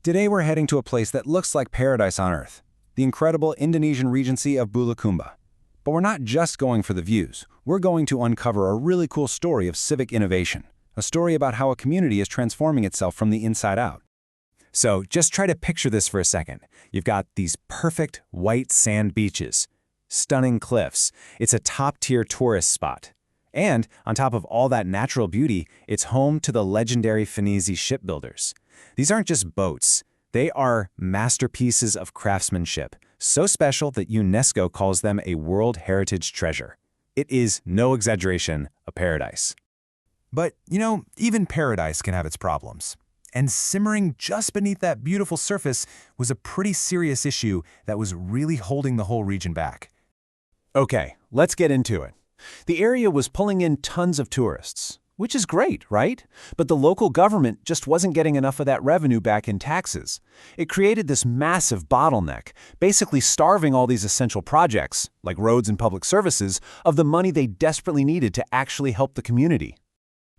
Today we're heading to a place that looks like paradise on Earth, the incredible Indonesian Regency of Bulukumba. But we're not just going for the views. We're going to uncover a really cool story of civic innovation, a story about how a community is transforming itself from the inside out. So just try to picture this for a second. You've got these perfect white sand beaches, stunning cliffs. It's a top-tier tourist spot. And on top of all that natural beauty, it's home to the legendary Finisi shipbuilders. These aren't just boats. They are masterpieces of craftsmanship, so special that UNESCO calls them a World Heritage Treasure. It is, no exaggeration, a paradise. But, even paradise can have its problems. And simmering just beneath that beautiful surface was a pretty serious issue that was really holding the whole region back. Okay, let's get into it. The area was pulling in tons of tourists, which is great, right? But the local government just wasn't getting enough of that revenue back in taxes. It created this massive bottleneck, basically starving all these essential projects, like roads and public services, of the money they desperately needed to actually help the community.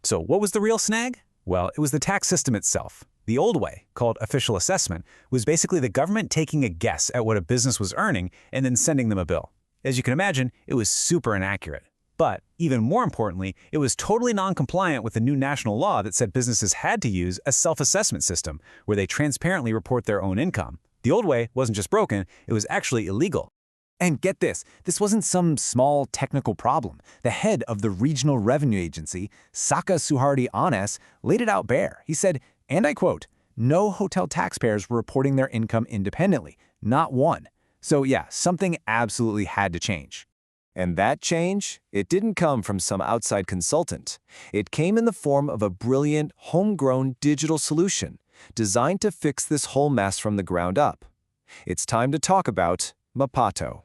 So what was the real snag? Well, it was the tax system itself. The old way, called official assessment, was basically the government taking a guess at what a business was earning and then sending them a bill. As you can imagine, it was super inaccurate. But, even more importantly, it was totally non-compliant with the new national law that said businesses had to use a self-assessment system where they transparently report their own income. The old way wasn't just broken, it was actually illegal. And get this wasn't some small technical problem. The head of the Regional Revenue Agency, Saka Suhardi Anas, laid it out bare. He said, and I quote, "No hotel taxpayers were reporting their income independently, not one." So yeah, something absolutely had to change. And that change, it didn't come from some outside consultant. It came in the form of a brilliant, homegrown digital solution designed to fix this whole mess from the ground up. It's time to talk about Mapato.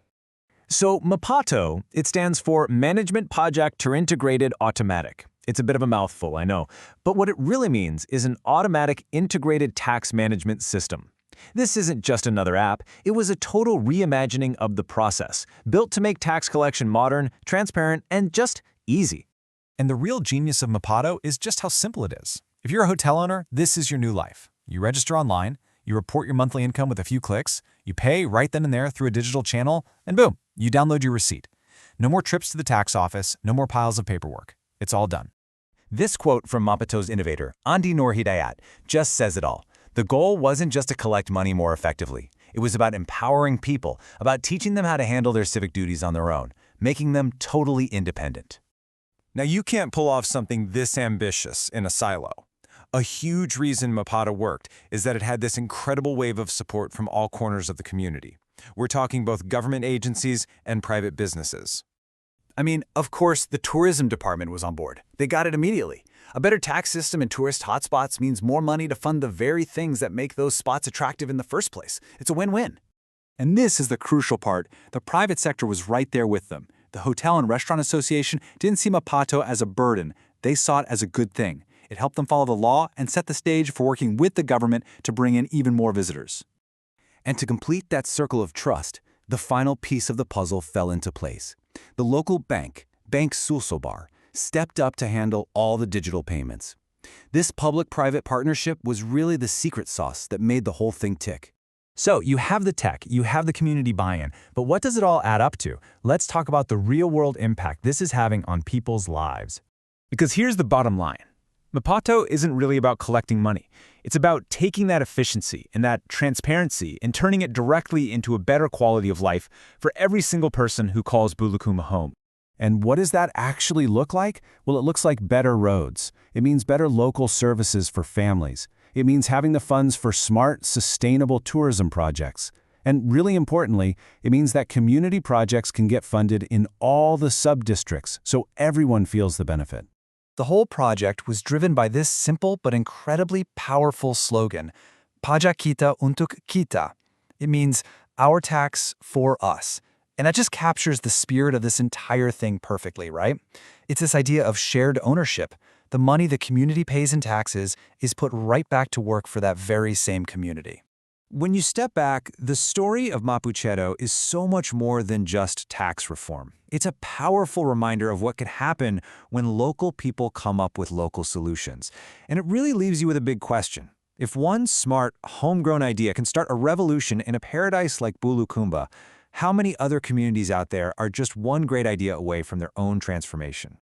So Mapato, it stands for Management Pajak Terintegrated Automatic. It's a bit of a mouthful, I know, but what it really means is an automatic integrated tax management system. This isn't just another app, it was a total reimagining of the process, built to make tax collection modern, transparent, and just easy. And the real genius of Mapato is just how simple it is. If you're a hotel owner, this is your new life. You register online, you report your monthly income with a few clicks, you pay right then and there through a digital channel, and boom, you download your receipt. No more trips to the tax office, no more piles of paperwork. It's all done. This quote from Mapato's innovator, Andi Nur Hidayat, just says it all. The goal wasn't just to collect money more effectively. It was about empowering people, about teaching them how to handle their civic duties on their own, making them totally independent. Now, you can't pull off something this ambitious in a silo. A huge reason Mapato worked is that it had this incredible wave of support from all corners of the community. We're talking both government agencies and private businesses. I mean, of course, the tourism department was on board. They got it immediately. A better tax system in tourist hotspots means more money to fund the very things that make those spots attractive in the first place. It's a win-win. And this is the crucial part. The private sector was right there with them. The Hotel and Restaurant Association didn't see Mapato as a burden. They saw it as a good thing. It helped them follow the law and set the stage for working with the government to bring in even more visitors. And to complete that circle of trust, the final piece of the puzzle fell into place. The local bank, Bank Sulselbar, stepped up to handle all the digital payments. This public-private partnership was really the secret sauce that made the whole thing tick. So you have the tech, you have the community buy-in, but what does it all add up to? Let's talk about the real-world impact this is having on people's lives. Because here's the bottom line. Mapato isn't really about collecting money. It's about taking that efficiency and that transparency and turning it directly into a better quality of life for every single person who calls Bulukumba home. And what does that actually look like? Well, it looks like better roads. It means better local services for families. It means having the funds for smart, sustainable tourism projects. And really importantly, it means that community projects can get funded in all the sub-districts so everyone feels the benefit. The whole project was driven by this simple but incredibly powerful slogan, Pajak Kita untuk Kita. It means our tax for us. And that just captures the spirit of this entire thing perfectly, right? It's this idea of shared ownership. The money the community pays in taxes is put right back to work for that very same community. When you step back, the story of Mapato is so much more than just tax reform. It's a powerful reminder of what could happen when local people come up with local solutions. And it really leaves you with a big question. If one smart, homegrown idea can start a revolution in a paradise like Bulukumba, how many other communities out there are just one great idea away from their own transformation?